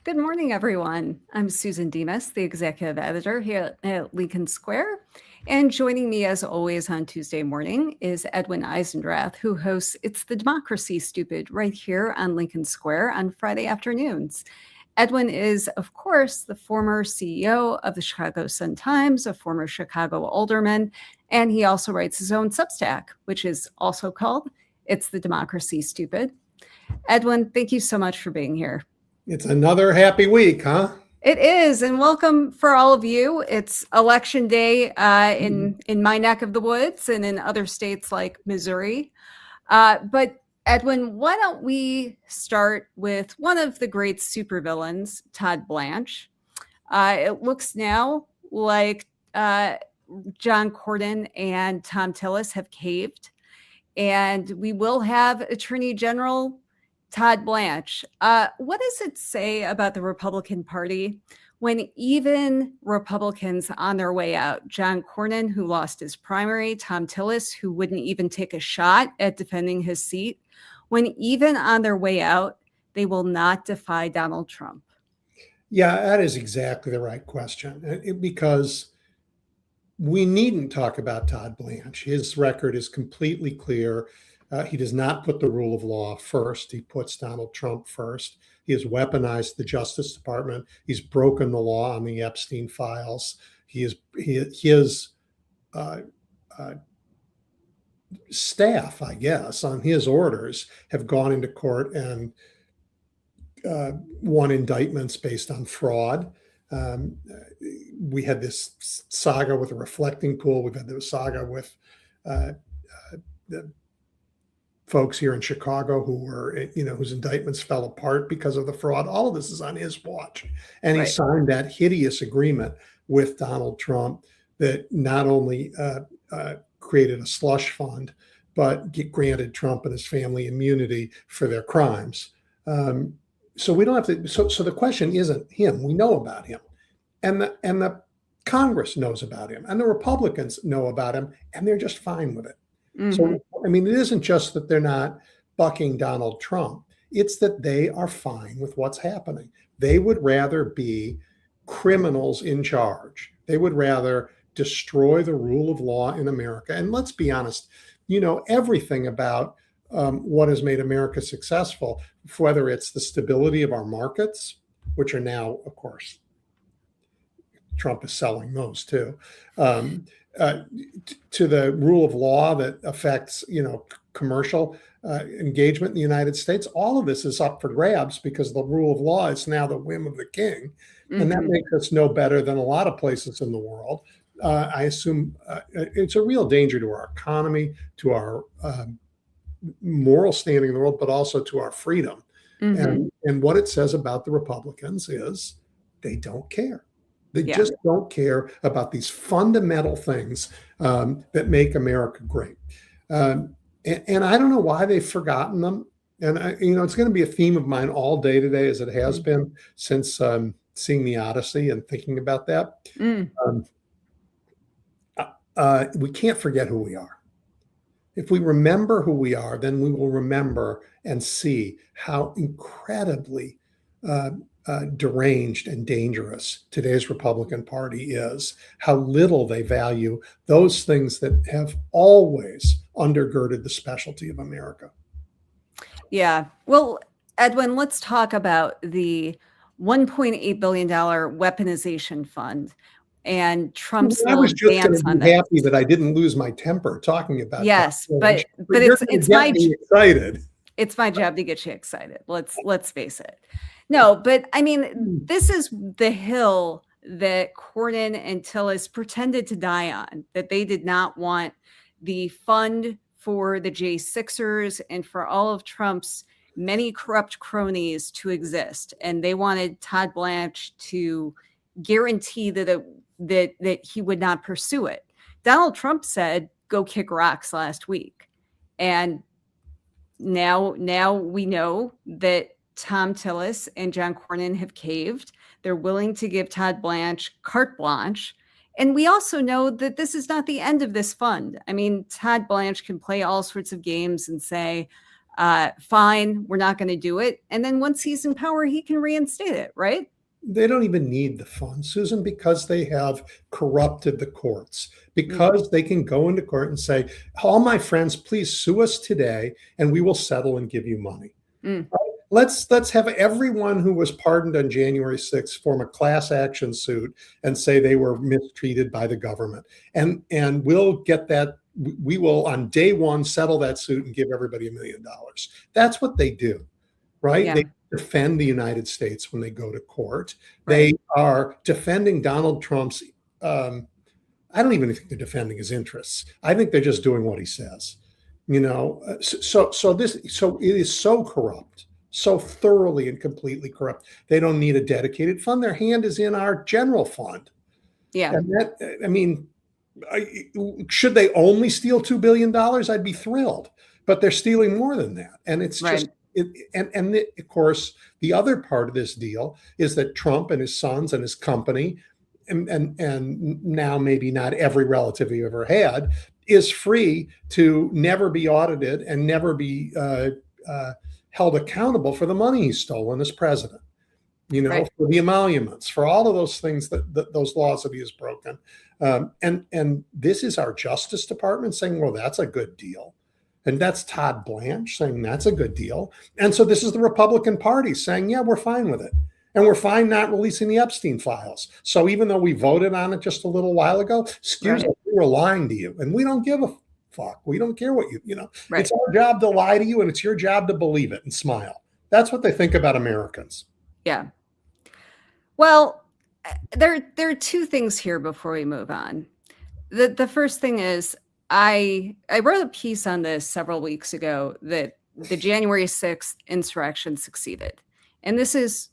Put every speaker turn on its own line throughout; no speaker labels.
Good morning, everyone. I'm Susan Demas, the executive editor here at Lincoln Square. And joining me, as always, on Tuesday morning is Edwin Eisendrath, who hosts It's the Democracy, Stupid, right here on Lincoln Square on Friday afternoons. Edwin is, of course, the former CEO of the Chicago Sun-Times, a former Chicago alderman, and he also writes his own Substack, which is also called It's the Democracy, Stupid. Edwin, thank you so much for being here.
It's another happy week, huh?
It is, and welcome for all of you. It's election day in my neck of the woods and in other states like Missouri. But Edwin, why don't we start with one of the great supervillains, Todd Blanche. It looks now like John Cornyn and Thom Tillis have caved, and we will have Attorney General Todd Blanche. What does it say about the Republican Party when even Republicans on their way out, John Cornyn, who lost his primary, Thom Tillis, who wouldn't even take a shot at defending his seat, when even on their way out, they will not defy Donald Trump?
Yeah, that is exactly the right question, because we needn't talk about Todd Blanche. His record is completely clear. He does not put the rule of law first. He puts Donald Trump first. He has weaponized the Justice Department. He's broken the law on the Epstein files. His staff, I guess, on his orders, have gone into court and won indictments based on fraud. We had this saga with a reflecting pool. We've had the saga with the folks here in Chicago who were, whose indictments fell apart because of the fraud. All of this is on his watch. And he signed that hideous agreement with Donald Trump that not only created a slush fund, but granted Trump and his family immunity for their crimes. So we don't have to, so the question isn't him. We know about him. And the Congress knows about him, and the Republicans know about him, and they're just fine with it. Mm-hmm. So, I mean, it isn't just that they're not bucking Donald Trump. It's that they are fine with what's happening. They would rather be criminals in charge. They would rather destroy the rule of law in America. And let's be honest, everything about what has made America successful, whether it's the stability of our markets, which are now, of course, Trump is selling those too, to the rule of law that affects, commercial engagement in the United States. All of this is up for grabs because the rule of law is now the whim of the king. Mm-hmm. And that makes us no better than a lot of places in the world. I assume it's a real danger to our economy, to our moral standing in the world, but also to our freedom. Mm-hmm. And what it says about the Republicans is they don't care. They just don't care about these fundamental things that make America great. And I don't know why they've forgotten them. And, it's going to be a theme of mine all day today, as it has been since seeing the Odyssey and thinking about that. We can't forget who we are. If we remember who we are, then we will remember and see how incredibly deranged and dangerous today's Republican Party is, how little they value those things that have always undergirded the specialty of America.
Yeah. Well, Edwin, let's talk about the $1.8 billion weaponization fund and Trump's
I was just going to be happy that I didn't lose my temper talking about
yes,
that.
but it's my
excited.
It's my job to get you excited. Let's face it. No, but I mean, this is the hill that Cornyn and Tillis pretended to die on, that they did not want the fund for the J6ers and for all of Trump's many corrupt cronies to exist. And they wanted Todd Blanche to guarantee that he would not pursue it. Donald Trump said, go kick rocks last week. And now we know that Thom Tillis and John Cornyn have caved. They're willing to give Todd Blanche carte blanche. And we also know that this is not the end of this fund. I mean, Todd Blanche can play all sorts of games and say, fine, we're not going to do it. And then once he's in power, he can reinstate it, right?
They don't even need the funds, Susan, because they have corrupted the courts, because they can go into court and say, all my friends, please sue us today and we will settle and give you money.
Mm.
Let's have everyone who was pardoned on January 6th form a class action suit and say they were mistreated by the government. And we'll get that. We will on day one settle that suit and give everybody $1 million. That's what they do, right?
Yeah.
They defend the United States when they go to court.
Right.
They are defending Donald Trump's, I don't even think they're defending his interests. I think they're just doing what he says, so it is so corrupt, so thoroughly and completely corrupt. They don't need a dedicated fund. Their hand is in our general fund.
Yeah.
And that, I mean, should they only steal $2 billion? I'd be thrilled, but they're stealing more than that. And it's just, of course, the other part of this deal is that Trump and his sons and his company, and now maybe not every relative he ever had, is free to never be audited and never be held accountable for the money he's stolen as president. For the emoluments, for all of those things that those laws that he has broken. And this is our Justice Department saying, well, that's a good deal. And that's Todd Blanche saying that's a good deal. And so this is the Republican Party saying, yeah, we're fine with it. And we're fine not releasing the Epstein files. So even though we voted on it just a little while ago, excuse us, we were lying to you. And we don't give a fuck. We don't care what it's our job to lie to you, and it's your job to believe it and smile. That's what they think about Americans.
Yeah. Well, there are two things here before we move on. The first thing is I wrote a piece on this several weeks ago that the January 6th insurrection succeeded. And this is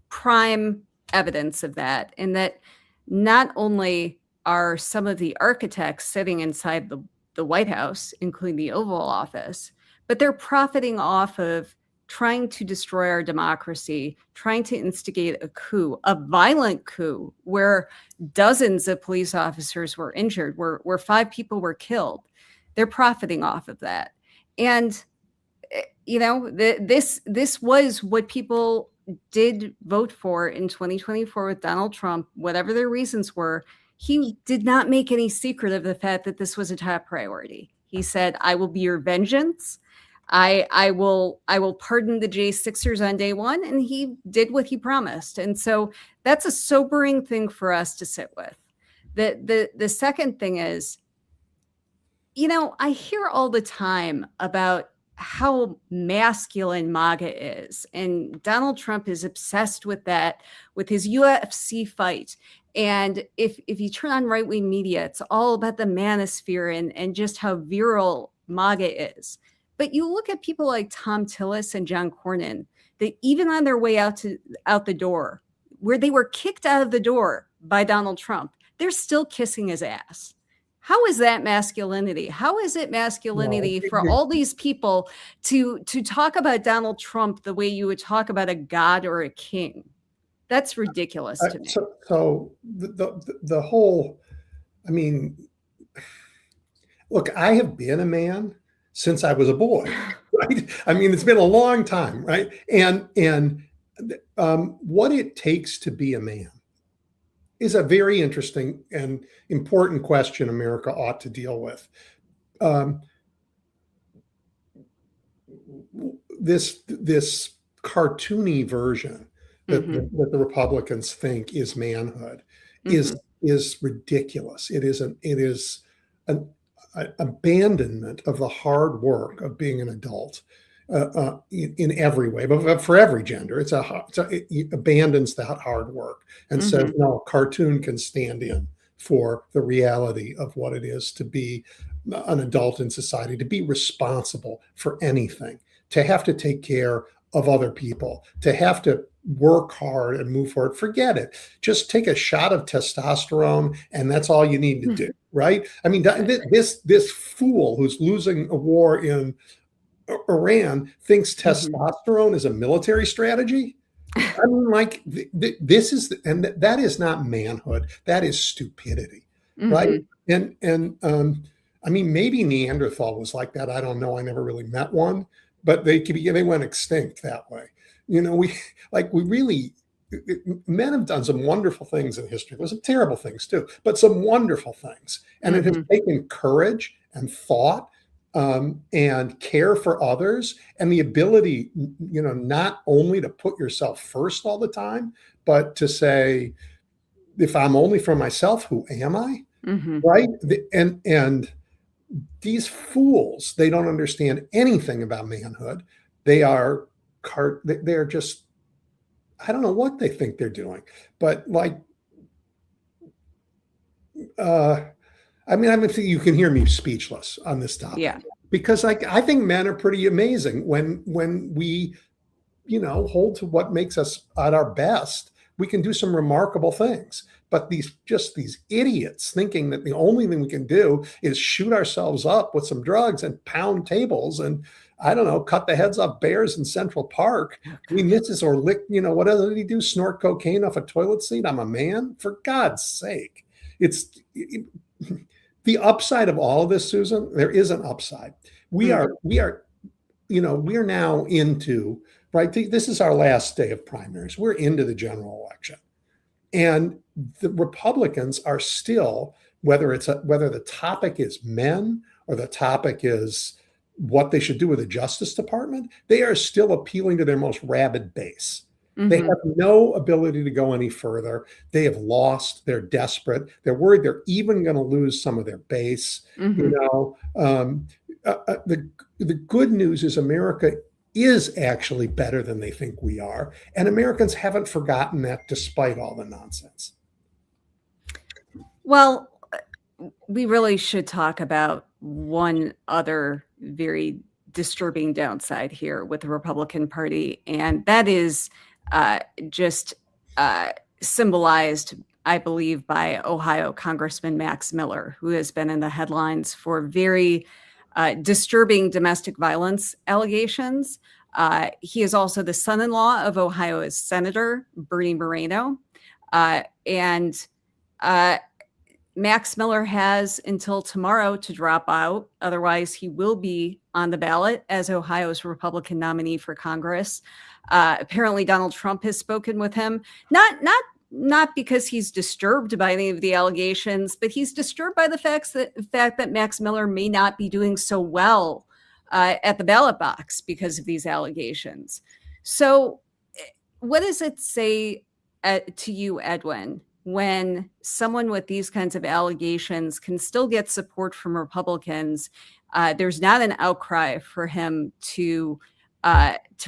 prime evidence of that, in that not only are some of the architects sitting inside the White House, including the Oval Office, but they're profiting off of trying to destroy our democracy, trying to instigate a coup, a violent coup where dozens of police officers were injured, where 5 people were killed. They're profiting off of that. And, this was what people did vote for in 2024 with Donald Trump, whatever their reasons were. He did not make any secret of the fact that this was a top priority. He said, I will be your vengeance. I will pardon the J6ers on day one. And he did what he promised. And so that's a sobering thing for us to sit with. The second thing is, I hear all the time about how masculine MAGA is. And Donald Trump is obsessed with that, with his UFC fight. And if you turn on right-wing media, it's all about the manosphere and just how virile MAGA is. But you look at people like Tom Tillis and John Cornyn, that even on their way out the door, where they were kicked out of the door by Donald Trump, they're still kissing his ass. How is that masculinity? How is it masculinity for all these people to talk about Donald Trump the way you would talk about a god or a king? That's ridiculous to me.
So the whole, I mean, look, I have been a man since I was a boy, right? I mean, it's been a long time, right? And what it takes to be a man is a very interesting and important question America ought to deal with. This cartoony version that the Republicans think is manhood is ridiculous. It is an abandonment of the hard work of being an adult in every way, but for every gender. It abandons that hard work and says, no, cartoon can stand in for the reality of what it is to be an adult in society, to be responsible for anything, to have to take care of other people, to have to work hard and move forward. Forget it. Just take a shot of testosterone and that's all you need to do, right? I mean, this fool who's losing a war in Iran thinks testosterone is a military strategy. I mean, like this is, and that is not manhood. That is stupidity, right? And I mean, maybe Neanderthal was like that. I don't know. I never really met one, but they went extinct that way. We really, men have done some wonderful things in history. There's some terrible things too, but some wonderful things. And it has taken courage and thought, and care for others, and the ability, not only to put yourself first all the time, but to say, if I'm only for myself, who am I? Right? And these fools, they don't understand anything about manhood. They're just, I don't know what they think they're doing, but you can hear me speechless on this topic.
Yeah.
Because I think men are pretty amazing when we, hold to what makes us at our best. We can do some remarkable things. But these idiots thinking that the only thing we can do is shoot ourselves up with some drugs and pound tables and, I don't know, cut the heads off bears in Central Park. I mean, this is, or lick, what else did he do? Snort cocaine off a toilet seat? I'm a man? For God's sake. The upside of all of this, Susan, there is an upside. We are now into, right? This is our last day of primaries. We're into the general election. And the Republicans are still, whether the topic is men or the topic is what they should do with the Justice Department, they are still appealing to their most rabid base. They have no ability to go any further. They have lost. They're desperate. They're worried they're even going to lose some of their base. The good news is America is actually better than they think we are. And Americans haven't forgotten that despite all the nonsense.
Well, we really should talk about one other very disturbing downside here with the Republican Party, and that is just symbolized, I believe, by Ohio Congressman Max Miller, who has been in the headlines for very disturbing domestic violence allegations. He is also the son-in-law of Ohio's Senator Bernie Moreno. And Max Miller has until tomorrow to drop out. Otherwise, he will be on the ballot as Ohio's Republican nominee for Congress. Apparently, Donald Trump has spoken with him, not because he's disturbed by any of the allegations, but he's disturbed by the fact that Max Miller may not be doing so well at the ballot box because of these allegations. So, what does it say to you, Edwin, when someone with these kinds of allegations can still get support from Republicans? There's not an outcry for him to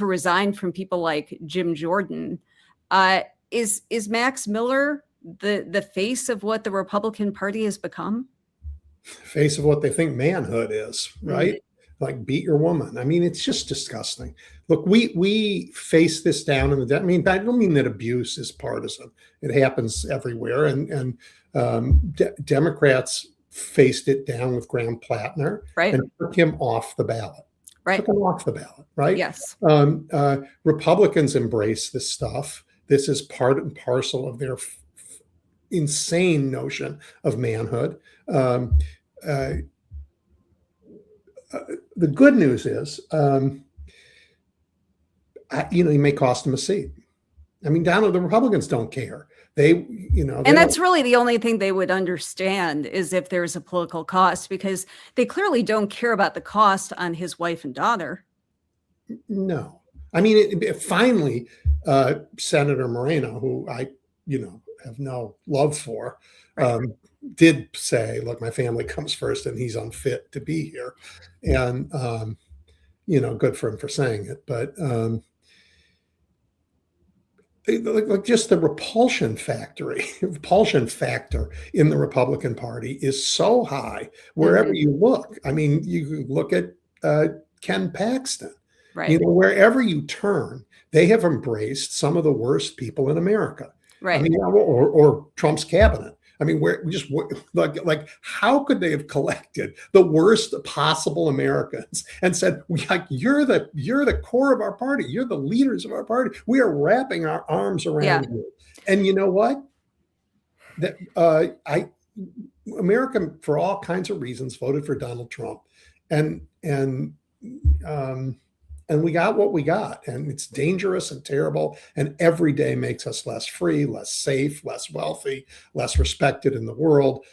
resign from people like Jim Jordan. Is Max Miller the face of what the Republican Party has become?
Face of what they think manhood is, right? Like, beat your woman. I mean, it's just disgusting. Look, we face this down in the. I mean, I don't mean that abuse is partisan. It happens everywhere, and Democrats faced it down with Graham Plattner,
right,
and took him off the ballot.
Right,
took him off the ballot. Right.
Yes.
Republicans embrace this stuff. This is part and parcel of their insane notion of manhood. The good news is, he may cost him a seat. I mean, the Republicans don't care. And
that's really the only thing they would understand is if there's a political cost, because they clearly don't care about the cost on his wife and daughter.
No. I mean, finally, Senator Moreno, who I, have no love for, right, did say, look, my family comes first and he's unfit to be here. And, good for him for saying it. But just the repulsion factor in the Republican Party is so high wherever you look. I mean, you look at Ken Paxton.
Right.
Wherever you turn, they have embraced some of the worst people in America.
Right.
I mean, or Trump's cabinet. I mean, how could they have collected the worst possible Americans and said, you're the core of our party. You're the leaders of our party. We are wrapping our arms around you. And you know what? America, for all kinds of reasons, voted for Donald Trump. And and we got what we got, and it's dangerous and terrible, and every day makes us less free, less safe, less wealthy, less respected in the world.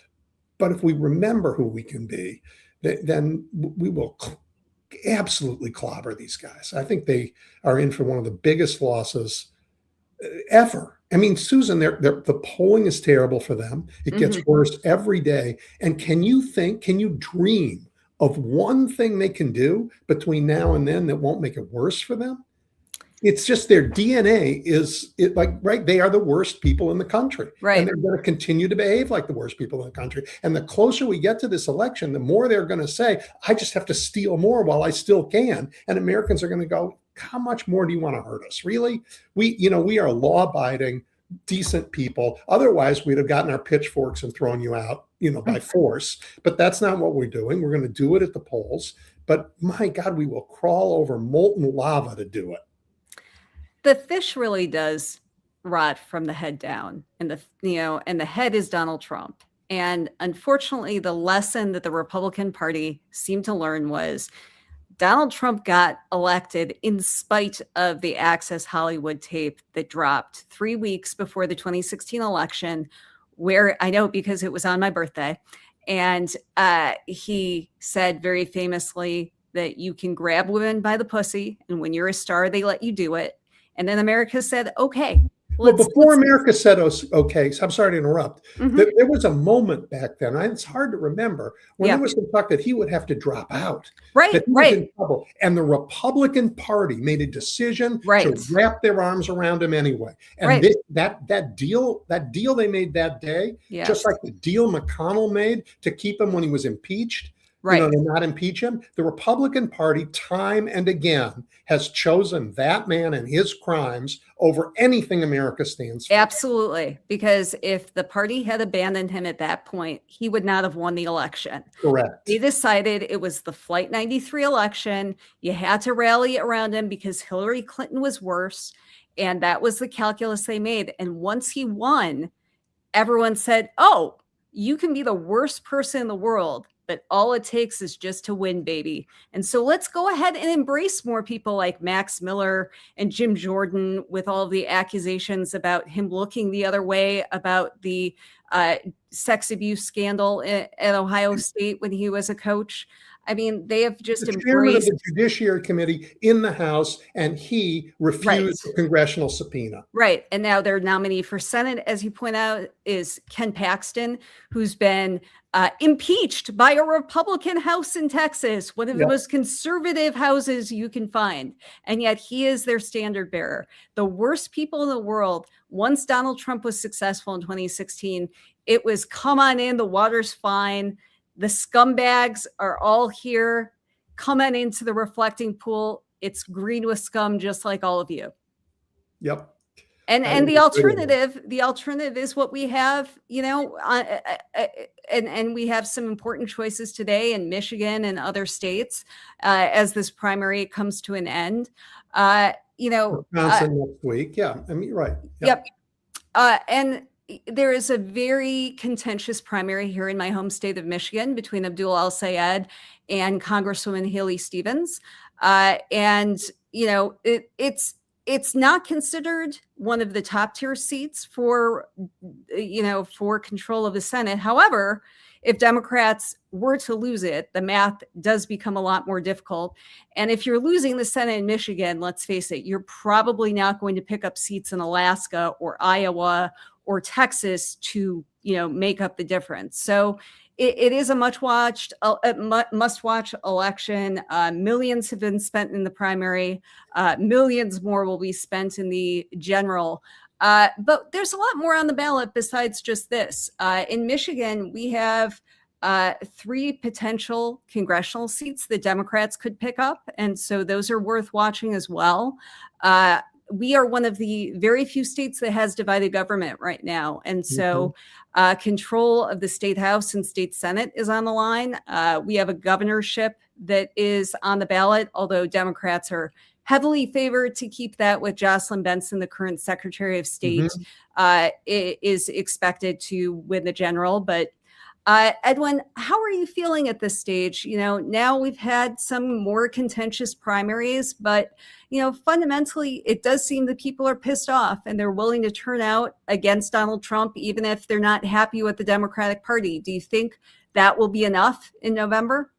But if we remember who we can be, then we will absolutely clobber these guys. I think they are in for one of the biggest losses ever. I mean, Susan, the polling is terrible for them. It gets worse every day. And can you dream of one thing they can do between now and then that won't make it worse for them? It's just their DNA right? They are the worst people in the country.
Right.
And they're going to continue to behave like the worst people in the country. And the closer we get to this election, the more they're going to say, I just have to steal more while I still can. And Americans are going to go, how much more do you want to hurt us? Really? We are law-abiding, decent people. Otherwise, we'd have gotten our pitchforks and thrown you out, by force. But that's not what we're doing. We're going to do it at the polls. But my God, we will crawl over molten lava to do it.
The fish really does rot from the head down, and the head is Donald Trump. And unfortunately, the lesson that the Republican Party seemed to learn was Donald Trump got elected in spite of the Access Hollywood tape that dropped 3 weeks before the 2016 election, where I know because it was on my birthday. And he said very famously that you can grab women by the pussy, and when you're a star, they let you do it. And then America said, okay.
Before America said, okay, so I'm sorry to interrupt. There was a moment back then, and it's hard to remember, when there was some talk that he would have to drop out.
Right,
that he was in trouble. And the Republican Party made a decision to wrap their arms around him anyway. And that deal they made that day, just like the deal McConnell made to keep him when he was impeached, to not impeach him. The Republican Party, time and again, has chosen that man and his crimes over anything America stands for.
Absolutely. Because if the party had abandoned him at that point, he would not have won the election.
Correct.
They decided it was the Flight 93 election. You had to rally around him because Hillary Clinton was worse. And that was the calculus they made. And once he won, everyone said, oh, you can be the worst person in the world, but all it takes is just to win, baby. And so let's go ahead and embrace more people like Max Miller and Jim Jordan with all of the accusations about him looking the other way about the sex abuse scandal at Ohio State when he was a coach. I mean, they have just
embraced. Chairman of the Judiciary Committee in the House, and he refused the congressional subpoena.
Right. And now their nominee for Senate, as you point out, is Ken Paxton, who's been impeached by a Republican House in Texas, one of the most conservative houses you can find. And yet he is their standard bearer. The worst people in the world, once Donald Trump was successful in 2016, it was come on in, the water's fine. The scumbags are all here. Come on into the reflecting pool. It's green with scum, just like all of you.
Yep.
And the alternative is what we have, and we have some important choices today in Michigan and other states as this primary comes to an end.
Wisconsin next week. Yeah, I mean, right.
Yep. And there is a very contentious primary here in my home state of Michigan between Abdul El-Sayed and Congresswoman Haley Stevens. It's not considered one of the top tier seats for control of the Senate. However, if Democrats were to lose it, the math does become a lot more difficult. And if you're losing the Senate in Michigan, let's face it, you're probably not going to pick up seats in Alaska or Iowa or Texas to, make up the difference. So it is a must-watch election. Millions have been spent in the primary. Millions more will be spent in the general. But there's a lot more on the ballot besides just this. In Michigan, we have 3 potential congressional seats that Democrats could pick up. And so those are worth watching as well. We are one of the very few states that has divided government right now. And so control of the state house and state senate is on the line. We have a governorship that is on the ballot, although Democrats are heavily favored to keep that with Jocelyn Benson, the current Secretary of State, is expected to win the general. But Edwin, how are you feeling at this stage? Now we've had some more contentious primaries, but fundamentally, it does seem that people are pissed off and they're willing to turn out against Donald Trump, even if they're not happy with the Democratic Party. Do you think that will be enough in November?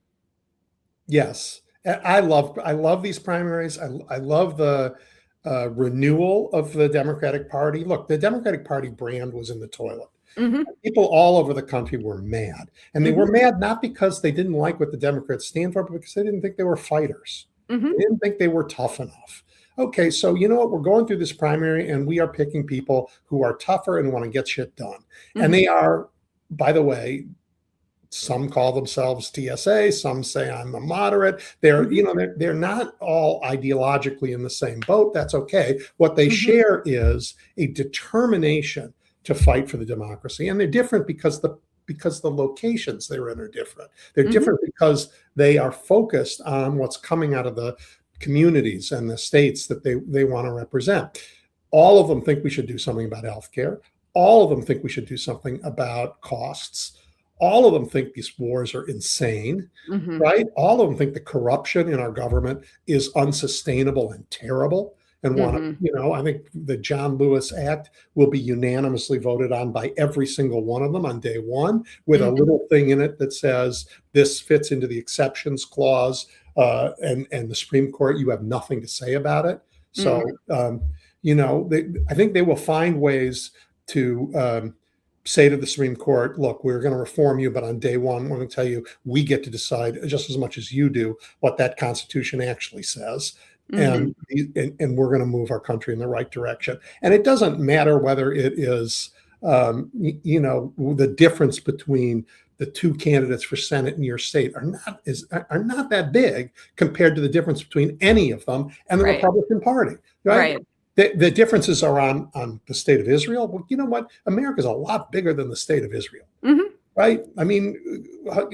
Yes, I love these primaries. I love the renewal of the Democratic Party. Look, the Democratic Party brand was in the toilet.
Mm-hmm.
People all over the country were mad. And they
Mm-hmm.
were mad not because they didn't like what the Democrats stand for, but because they didn't think they were fighters.
Mm-hmm.
They didn't think they were tough enough. Okay, so you know what? We're going through this primary and we are picking people who are tougher and want to get shit done.
Mm-hmm.
And they are, by the way, some call themselves TSA, some say I'm a moderate. They're not all ideologically in the same boat. That's okay. What they share is a determination to fight for the democracy. And they're different because the locations they're in are different. They're different because they are focused on what's coming out of the communities and the states that they want to represent. All of them think we should do something about healthcare. All of them think we should do something about costs. All of them think these wars are insane, right? All of them think the corruption in our government is unsustainable and terrible and want to, I think the John Lewis Act will be unanimously voted on by every single one of them on day one with a little thing in it that says this fits into the exceptions clause and the Supreme Court, you have nothing to say about it. So, I think they will find ways to say to the Supreme Court, look, we're going to reform you, but on day one, we're going to tell you we get to decide just as much as you do what that Constitution actually says. And we're going to move our country in the right direction. And it doesn't matter whether it is, the difference between the two candidates for Senate in your state are not that big compared to the difference between any of them and the Republican Party, right? The differences are on the state of Israel. Well, you know what? America's a lot bigger than the state of Israel, right? I mean,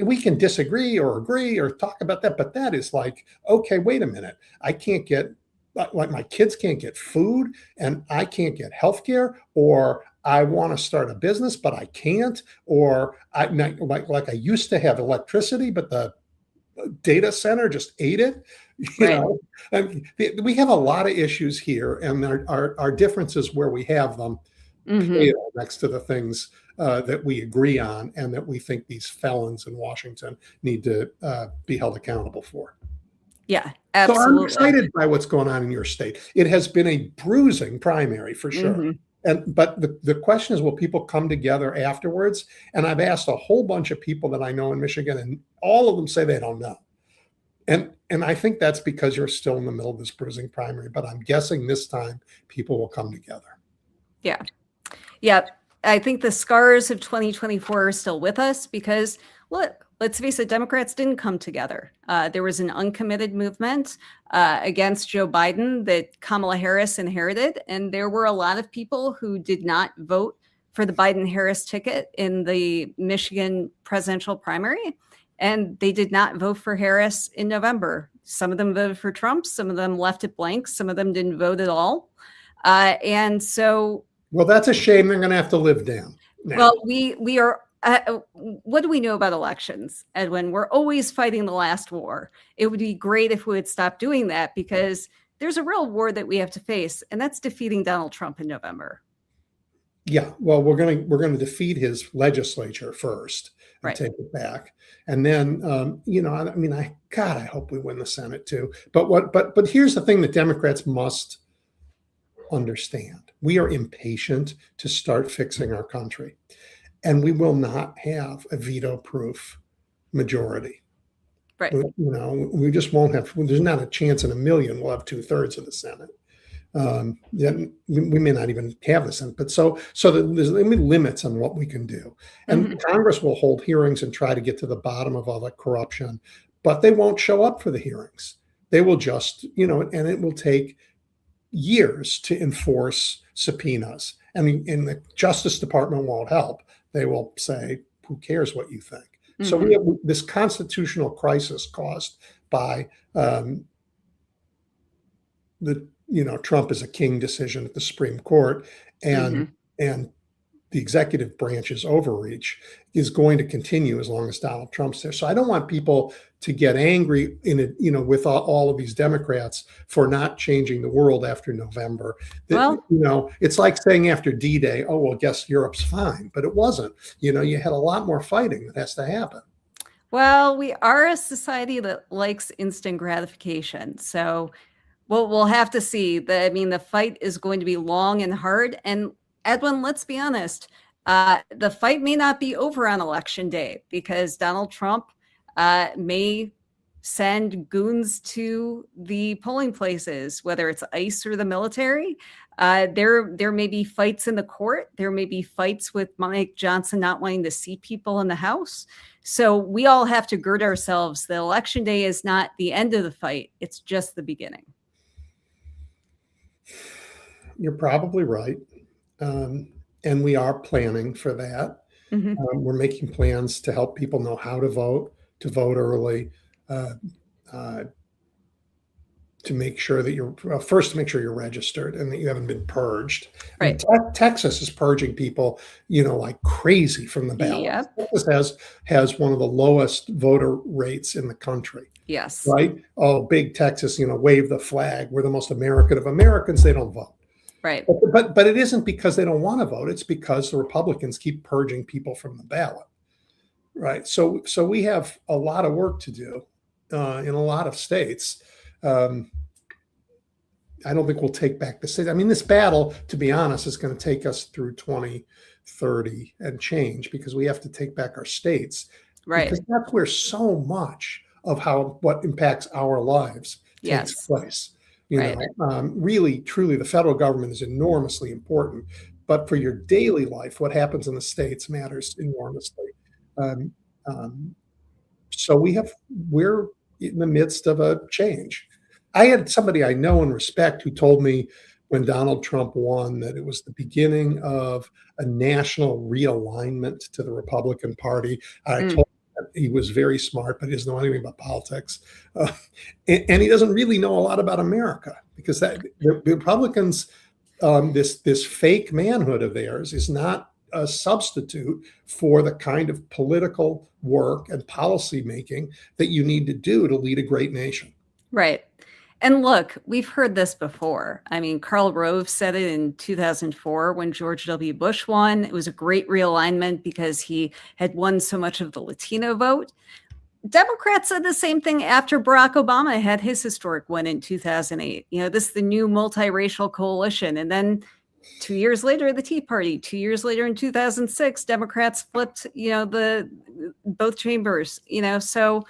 we can disagree or agree or talk about that, but that is like, okay, wait a minute. I can't get, like my kids can't get food and I can't get healthcare, or I want to start a business, but I can't, or like I used to have electricity, but the data center just ate it. We have a lot of issues here, and our differences where we have them pale next to the things that we agree on and that we think these felons in Washington need to be held accountable for.
Yeah, absolutely.
So I'm excited by what's going on in your state. It has been a bruising primary for sure. But the question is, will people come together afterwards? And I've asked a whole bunch of people that I know in Michigan, and all of them say they don't know. And I think that's because you're still in the middle of this bruising primary. But I'm guessing this time people will come together.
Yeah. Yeah. I think the scars of 2024 are still with us because, look, let's face it, Democrats didn't come together. There was an uncommitted movement against Joe Biden that Kamala Harris inherited. And there were a lot of people who did not vote for the Biden-Harris ticket in the Michigan presidential primary. And they did not vote for Harris in November. Some of them voted for Trump. Some of them left it blank. Some of them didn't vote at all. And so...
Well, that's a shame. They're going to have to live down now.
Well, we are... what do we know about elections, Edwin? We're always fighting the last war. It would be great if we would stop doing that, because there's a real war that we have to face, and that's defeating Donald Trump in November.
Yeah, well, we're going to defeat his legislature first and take it back, and then I hope we win the Senate too. But here's the thing that Democrats must understand: we are impatient to start fixing our country. And we will not have a veto-proof majority.
Right.
We just won't have. There's not a chance in a million we'll have 2/3 of the Senate. We may not even have the Senate. But so there's limits on what we can do. And Congress will hold hearings and try to get to the bottom of all the corruption, but they won't show up for the hearings. They will just, and it will take years to enforce subpoenas. And the Justice Department won't help. They will say, who cares what you think? So we have this constitutional crisis caused by Trump is a king decision at the Supreme Court and the the executive branch's overreach is going to continue as long as Donald Trump's there. So I don't want people to get angry with all of these Democrats for not changing the world after November.
Well,
it's like saying after D-Day, oh, well, guess Europe's fine, but it wasn't. You had a lot more fighting that has to happen.
well, we are a society that likes instant gratification. So we'll have to see. The fight is going to be long and hard. And Edwin, let's be honest, the fight may not be over on election day because Donald Trump may send goons to the polling places, whether it's ICE or the military. There may be fights in the court. There may be fights with Mike Johnson not wanting to see people in the House. So we all have to gird ourselves. The election day is not the end of the fight. It's just the beginning.
You're probably right. And we are planning for that.
Mm-hmm.
We're making plans to help people know how to vote early, to make sure that you're registered and that you haven't been purged.
Right.
Texas is purging people, like crazy from the ballot.
Yep.
Texas has one of the lowest voter rates in the country.
Yes.
Right. Oh, big Texas, wave the flag. We're the most American of Americans. They don't vote.
Right.
But it isn't because they don't want to vote. It's because the Republicans keep purging people from the ballot. Right. So we have a lot of work to do in a lot of states. I don't think we'll take back the state. This battle, to be honest, is going to take us through 2030 and change because we have to take back our states.
Right.
Because that's where so much of what impacts our lives takes place. Really, truly, the federal government is enormously important. But for your daily life, what happens in the states matters enormously. So we're in the midst of a change. I had somebody I know and respect who told me when Donald Trump won that it was the beginning of a national realignment to the Republican Party. I told him that he was very smart, but he doesn't know anything about politics. And he doesn't really know a lot about America because the Republicans, this fake manhood of theirs is not a substitute for the kind of political work and policy making that you need to do to lead a great nation.
Right. And look, we've heard this before. Karl Rove said it in 2004 when George W. Bush won. It was a great realignment because he had won so much of the Latino vote. Democrats said the same thing after Barack Obama had his historic win in 2008. This is the new multiracial coalition. And then 2 years later, the Tea Party. 2 years later, in 2006, Democrats flipped, both chambers. So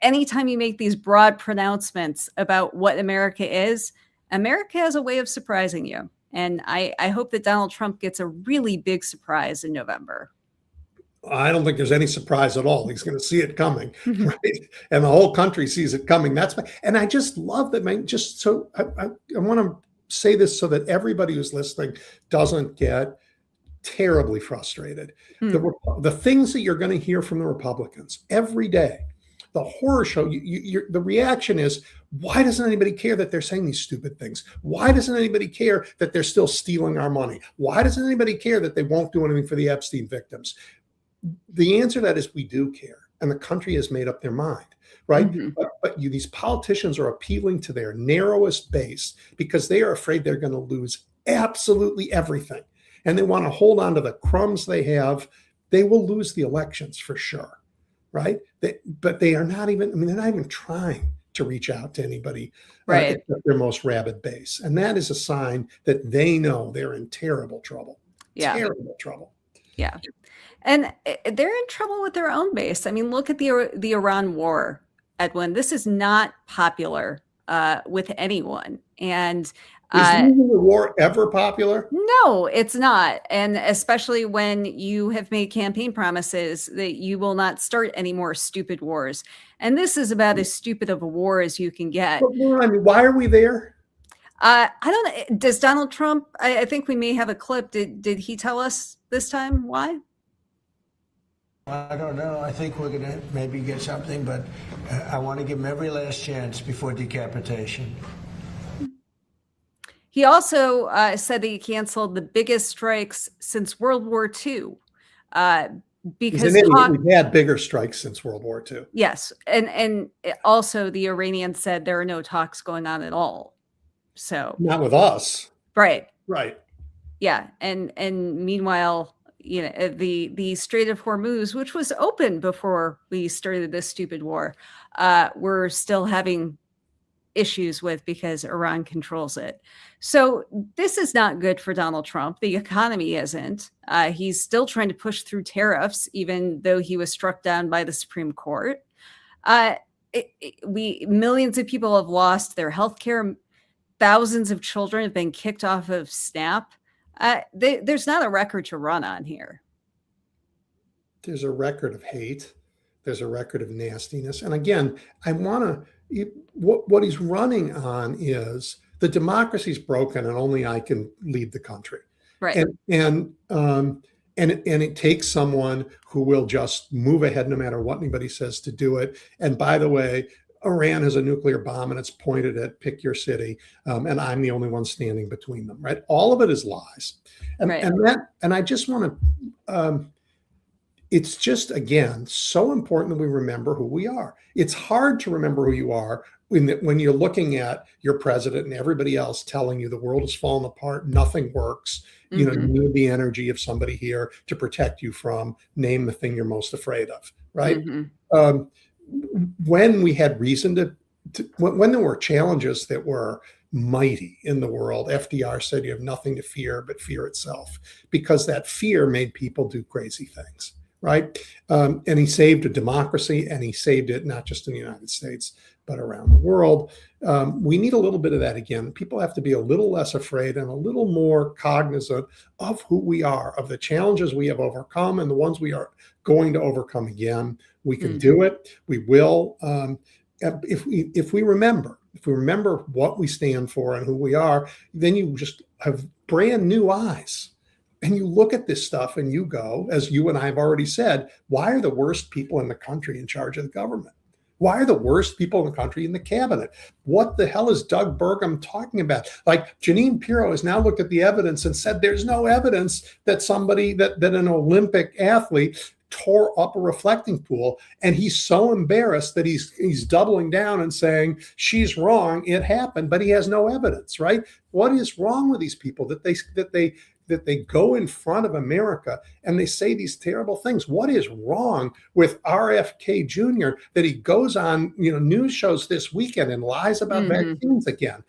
anytime you make these broad pronouncements about what America is, America has a way of surprising you. And I hope that Donald Trump gets a really big surprise in November.
I don't think there's any surprise at all. He's going to see it coming, right? And the whole country sees it coming. And I just love that. I want to say this so that everybody who's listening doesn't get terribly frustrated. The things that you're going to hear from the Republicans every day, the horror show, the reaction is, why doesn't anybody care that they're saying these stupid things? Why doesn't anybody care that they're still stealing our money? Why doesn't anybody care that they won't do anything for the Epstein victims? The answer to that is we do care, and the country has made up their mind, right? But these politicians are appealing to their narrowest base because they are afraid they're going to lose absolutely everything, and they want to hold on to the crumbs they have. They will lose the elections for sure, right? But they are not even, they're not even trying to reach out to anybody,
right?
Except their most rabid base. And that is a sign that they know they're in terrible trouble.
Yeah.
Terrible trouble.
Yeah. And they're in trouble with their own base. Look at the Iran war, Edwin. This is not popular with anyone. And
is losing the war ever popular?
No, it's not. And especially when you have made campaign promises that you will not start any more stupid wars. And this is about as stupid of a war as you can get.
But, why are we there?
I don't know. Does Donald Trump, I think we may have a clip. Did he tell us this time why?
I don't know. I think we're going to maybe get something, but I want to give him every last chance before decapitation.
He also said that he canceled the biggest strikes since World War II.
He's an idiot. We've had bigger strikes since World War II.
Yes. And also the Iranians said there are no talks going on at all. So
not with us.
Right.
Right.
Yeah. And meanwhile, the Strait of Hormuz, which was open before we started this stupid war, we're still having issues with because Iran controls it. So this is not good for Donald Trump. The economy isn't. He's still trying to push through tariffs, even though he was struck down by the Supreme Court. Millions of people have lost their health care. Thousands of children have been kicked off of SNAP. There's not a record to run on here.
There's a record of hate. There's a record of nastiness. And again, I want to, what he's running on is the democracy's broken and only I can lead the country.
Right.
And it takes someone who will just move ahead no matter what anybody says to do it. And by the way, Iran has a nuclear bomb and it's pointed at pick your city, and I'm the only one standing between them. Right? All of it is lies, and I just want to. It's just again so important that we remember who we are. It's hard to remember who you are when you're looking at your president and everybody else telling you the world has fallen apart, nothing works. You know, you need the energy of somebody here to protect you from name the thing you're most afraid of. Right. When we had reason when there were challenges that were mighty in the world, FDR said you have nothing to fear but fear itself, because that fear made people do crazy things, right? And he saved a democracy, and he saved it not just in the United States, but around the world. We need a little bit of that again. People have to be a little less afraid and a little more cognizant of who we are, of the challenges we have overcome and the ones we are going to overcome again. We can do it. We will. If we remember what we stand for and who we are, then you just have brand new eyes. And you look at this stuff and you go, as you and I have already said, why are the worst people in the country in charge of the government? Why are the worst people in the country in the cabinet? What the hell is Doug Burgum talking about? Like Jeanine Pirro has now looked at the evidence and said there's no evidence that that an Olympic athlete tore up a reflecting pool, and he's so embarrassed that he's doubling down and saying she's wrong, it happened, but he has no evidence. Right? What is wrong with these people that they go in front of America and they say these terrible things? What is wrong with RFK Jr. that he goes on news shows this weekend and lies about vaccines again?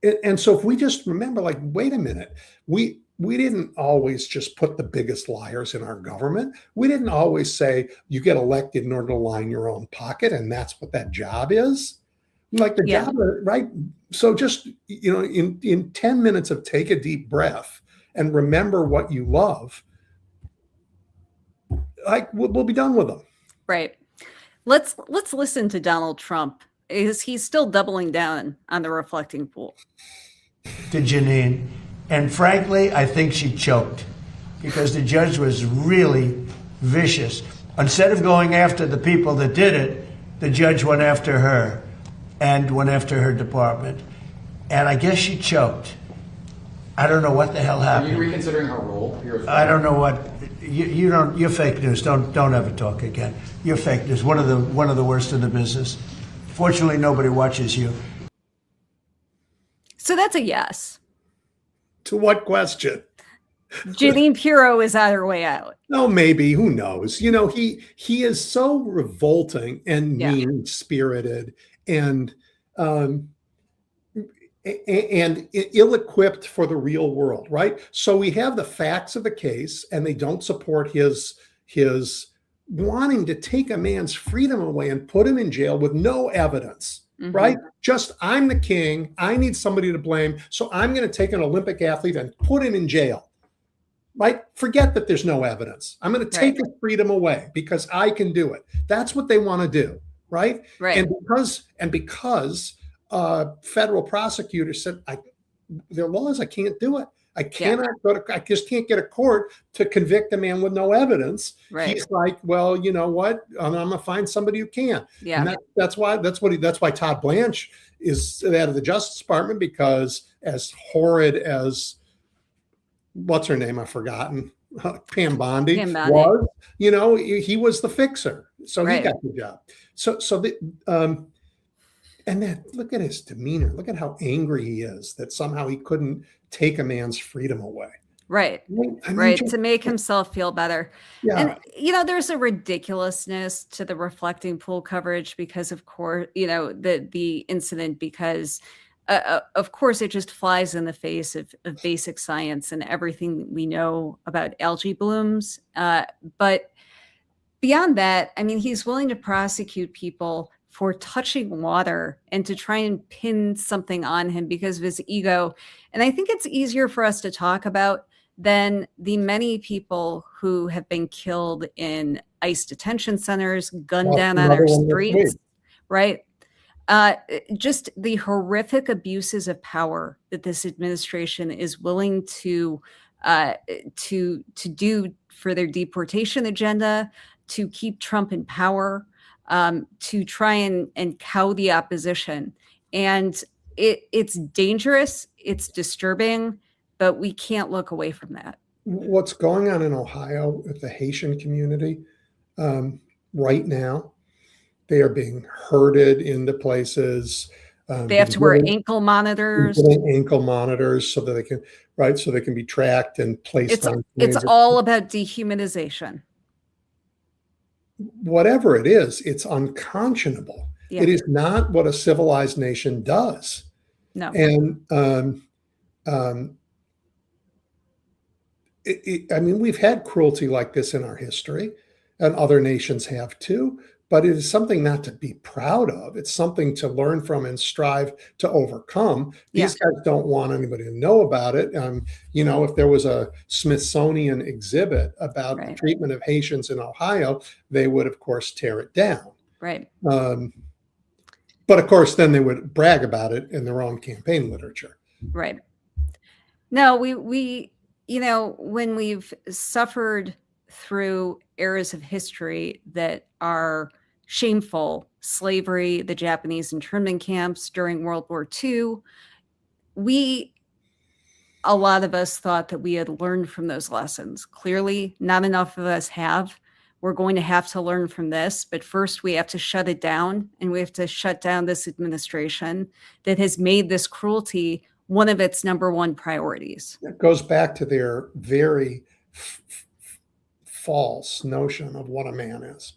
And so if we just remember, like, wait a minute, we didn't always just put the biggest liars in our government. We didn't always say you get elected in order to line your own pocket, and that's what that job is. Like the job, right? So just, in 10 minutes of take a deep breath and remember what you love, like we'll be done with them.
Right. Let's listen to Donald Trump. He's still doubling down on the reflecting pool.
To Jeanine. And frankly, I think she choked because the judge was really vicious. Instead of going after the people that did it, the judge went after her and went after her department. And I guess she choked. I don't know what the hell happened.
Are you reconsidering her role?
I don't know what. You don't. You're fake news. Don't ever talk again. You're fake news. One of the worst in the business. Fortunately, nobody watches you.
So that's a yes.
To what question?
Jeanine Pirro is on her way out.
No, maybe. Who knows? He is so revolting and mean-spirited and ill-equipped for the real world, right? So we have the facts of the case, and they don't support his wanting to take a man's freedom away and put him in jail with no evidence. Right? Just, I'm the king. I need somebody to blame. So I'm going to take an Olympic athlete and put him in jail. Right? Forget that there's no evidence. I'm going to take his freedom away because I can do it. That's what they want to do. Right?
Right.
And because federal prosecutors said, their laws. I can't do it. I cannot I just can't get a court to convict a man with no evidence.
Right.
He's like, well, you know what? I'm gonna find somebody who can.
Yeah.
And that's why Todd Blanche is out of the Justice Department, because as horrid as what's her name? I've forgotten. Pam Bondi was, you know, he was the fixer. So he got the job. And then look at his demeanor. Look at how angry he is that somehow he couldn't take a man's freedom away.
Right. I mean, to make himself feel better. Yeah. And, you know, there's a ridiculousness to the reflecting pool coverage because, of course, you know, the incident, because of course, it just flies in the face of basic science and everything that we know about algae blooms. But beyond that, I mean, he's willing to prosecute people for touching water and to try and pin something on him because of his ego. And I think it's easier for us to talk about than the many people who have been killed in ICE detention centers, gunned down on our streets, right? Just the horrific abuses of power that this administration is willing to do for their deportation agenda, to keep Trump in power, to try and cow the opposition. And it's dangerous, it's disturbing, but we can't look away from that.
What's going on in Ohio with the Haitian community right now, they are being herded into places.
They have to wear ankle monitors.
Ankle monitors so that they can, so they can be tracked and placed on.
It's all about dehumanization.
Whatever it is, it's unconscionable. Yeah. It is not what a civilized nation does.
No.
And I mean, we've had cruelty like this in our history, and other nations have too, but it is something not to be proud of. It's something to learn from and strive to overcome. These guys don't want anybody to know about it. You know, if there was a Smithsonian exhibit about the treatment of Haitians in Ohio, they would, of course, tear it down.
Right.
But of course, then they would brag about it in their own campaign literature.
Right. No, we you know, when we've suffered through eras of history that are shameful, slavery, the Japanese internment camps during World War II, a lot of us thought that we had learned from those lessons. Clearly, not enough of us have. We're going to have to learn from this, but first we have to shut it down, and we have to shut down this administration that has made this cruelty one of its number one priorities.
It goes back to their very false notion of what a man is,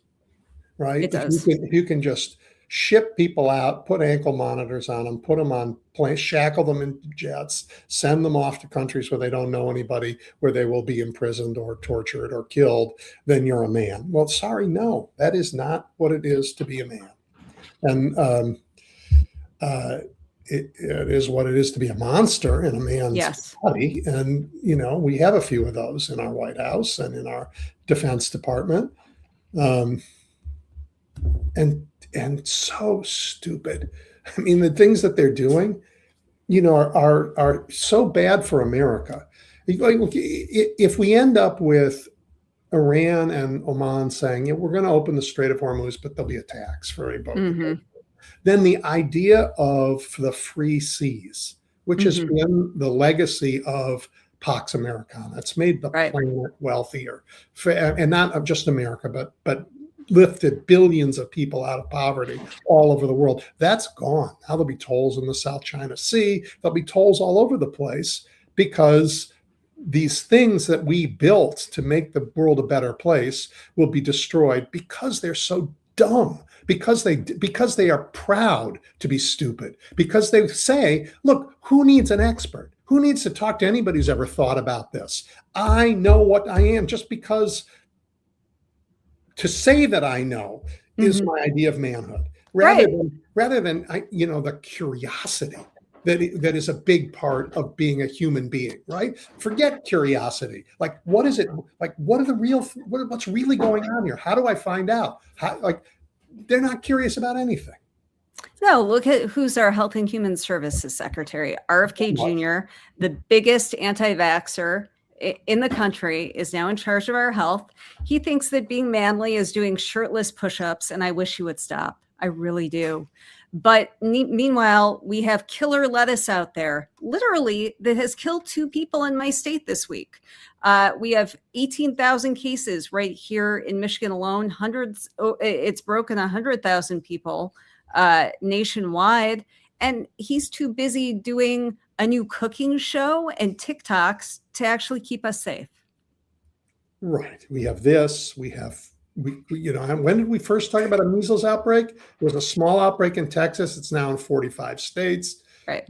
right?
It does.
If you can just ship people out, put ankle monitors on them, put them on planes, shackle them in jets, send them off to countries where they don't know anybody, where they will be imprisoned or tortured or killed, then you're a man. Well, sorry, no, that is not what it is to be a man. And it is what it is to be a monster in a man's body. And, you know, we have a few of those in our White House and in our Defense Department. And so stupid. I mean, the things that they're doing, you know, are so bad for America. If we end up with Iran and Oman saying, yeah, we're going to open the Strait of Hormuz, but there'll be a tax for a boat. Then the idea of the free seas, which has been the legacy of Pax Americana, it's made the planet wealthier, and not just America, but lifted billions of people out of poverty all over the world. That's gone. Now there'll be tolls in the South China Sea. There'll be tolls all over the place because these things that we built to make the world a better place will be destroyed because they're so dumb, because they are proud to be stupid, because they say, look, who needs an expert? Who needs to talk to anybody who's ever thought about this? I know what I am, just because to say that I know is my idea of manhood, rather than the curiosity that is a big part of being a human being, right? Forget curiosity. Like, what is it? Like, what's really going on here? How do I find out? They're not curious about anything.
No, look at who's our Health and Human Services Secretary. RFK Jr., the biggest anti-vaxxer in the country, is now in charge of our health. He thinks that being manly is doing shirtless push-ups, and I wish he would stop. I really do. But meanwhile, we have killer lettuce out there, literally, that has killed 2 people in my state this week. We have 18,000 cases right here in Michigan alone. It's broken 100,000 people nationwide. And he's too busy doing a new cooking show and TikToks to actually keep us safe.
Right. We have this. We when did we first talk about a measles outbreak? There was a small outbreak in Texas. It's now in 45 states.
Right.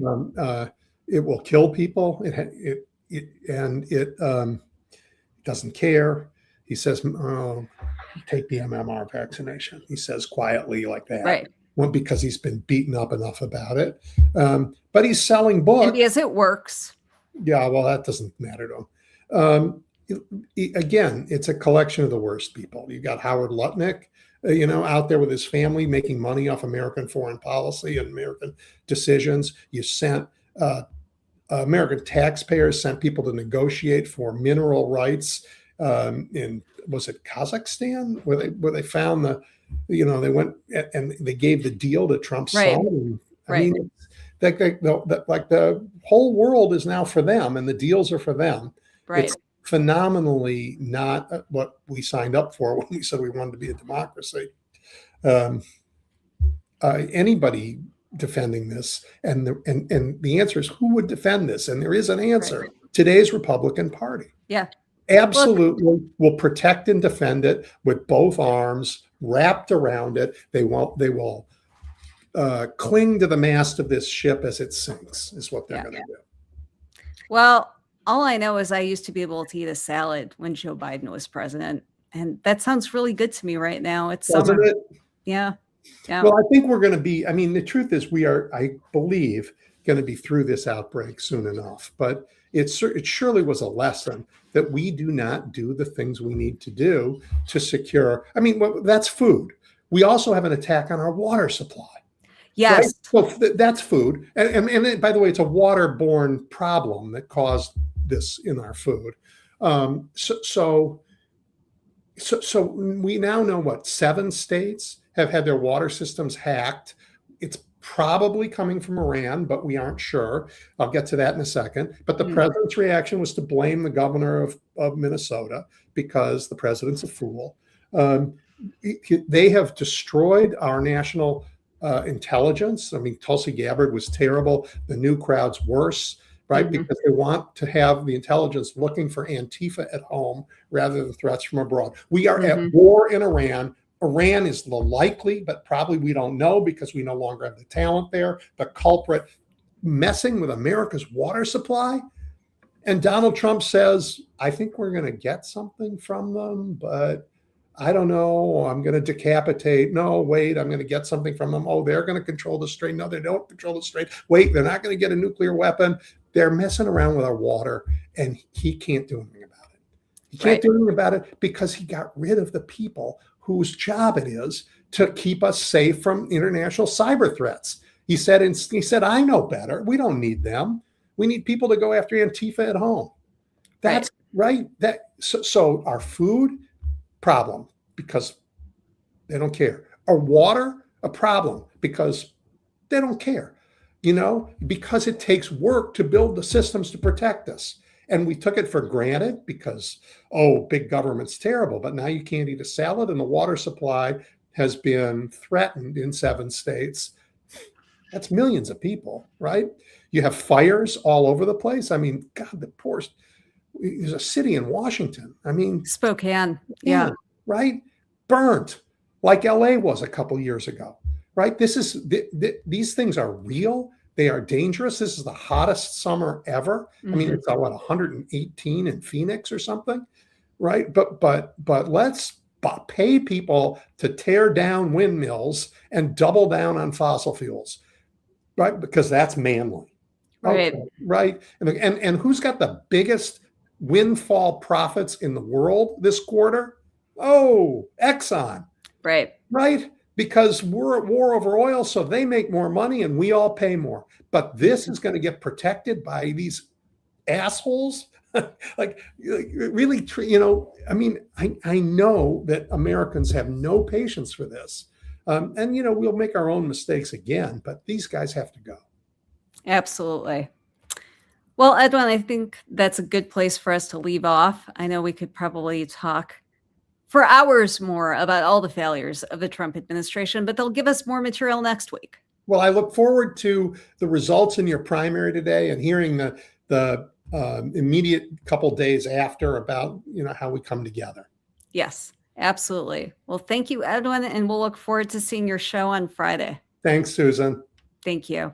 It will kill people. It doesn't care. He says, "Oh, take the MMR vaccination." He says quietly like that.
Right.
Well, because he's been beaten up enough about it. But he's selling books.
And because it works.
Yeah, well, that doesn't matter to him. Again, it's a collection of the worst people. You got Howard Lutnick, out there with his family making money off American foreign policy and American decisions. You sent American taxpayers sent people to negotiate for mineral rights was it Kazakhstan where they found they went and they gave the deal to Trump's son. I mean, the whole world is now for them, and the deals are for them.
Right.
It's phenomenally not what we signed up for when we said we wanted to be a democracy. Anybody defending this, and the answer is, who would defend this? And there is an answer. Right. Today's Republican Party.
Yeah.
Absolutely will protect and defend it with both arms wrapped around it. They will cling to the mast of this ship as it sinks, is what they're going to do.
Well, all I know is I used to be able to eat a salad when Joe Biden was president. And that sounds really good to me right now. It's
Doesn't
summer.
it?
Yeah.
Well, I think we're going to be, the truth is we are, I believe, going to be through this outbreak soon enough. But it surely was a lesson that we do not do the things we need to do to secure. That's food. We also have an attack on our water supply.
Yes.
Right? So that's food. And by the way, it's a waterborne problem that caused this in our food. So we now know 7 states have had their water systems hacked. It's probably coming from Iran, but we aren't sure. I'll get to that in a second. But the president's reaction was to blame the governor of Minnesota because the president's a fool. They have destroyed our national intelligence. Tulsi Gabbard was terrible. The new crowd's worse, right? Because they want to have the intelligence looking for Antifa at home rather than threats from abroad. We are at war in Iran. Iran is the likely, but probably we don't know because we no longer have the talent there, the culprit messing with America's water supply. And Donald Trump says, I think we're going to get something from them, but I don't know. I'm going to decapitate. No, wait, I'm going to get something from them. Oh, they're going to control the strait. No, they don't control the strait. Wait, they're not going to get a nuclear weapon. They're messing around with our water, and he can't do anything about it. He can't do anything about it because he got rid of the people whose job it is to keep us safe from international cyber threats. He said, I know better. We don't need them. We need people to go after Antifa at home. That's right. So our food, problem, because they don't care. Our water, a problem, because they don't care. Because it takes work to build the systems to protect us. And we took it for granted because, big government's terrible, but now you can't eat a salad, and the water supply has been threatened in 7 states. That's millions of people, right? You have fires all over the place. God, there's a city in Washington.
Spokane. Yeah.
Right? Burnt like LA was a couple years ago, right? These things are real. They are dangerous. This is the hottest summer ever. It's 118 in Phoenix or something, right? But let's pay people to tear down windmills and double down on fossil fuels, right? Because that's manly,
right?
Okay, right? And who's got the biggest windfall profits in the world this quarter? Exxon,
right?
because we're at war over oil, so they make more money and we all pay more. But this is going to get protected by these assholes. like really, I mean, I know that Americans have no patience for this. And, we'll make our own mistakes again, but these guys have to go.
Absolutely. Well, Edwin, I think that's a good place for us to leave off. I know we could probably talk for hours more about all the failures of the Trump administration, but they'll give us more material next week.
Well, I look forward to the results in your primary today and hearing the immediate couple days after about, how we come together.
Yes, absolutely. Well, thank you, Edwin, and we'll look forward to seeing your show on Friday.
Thanks, Susan.
Thank you.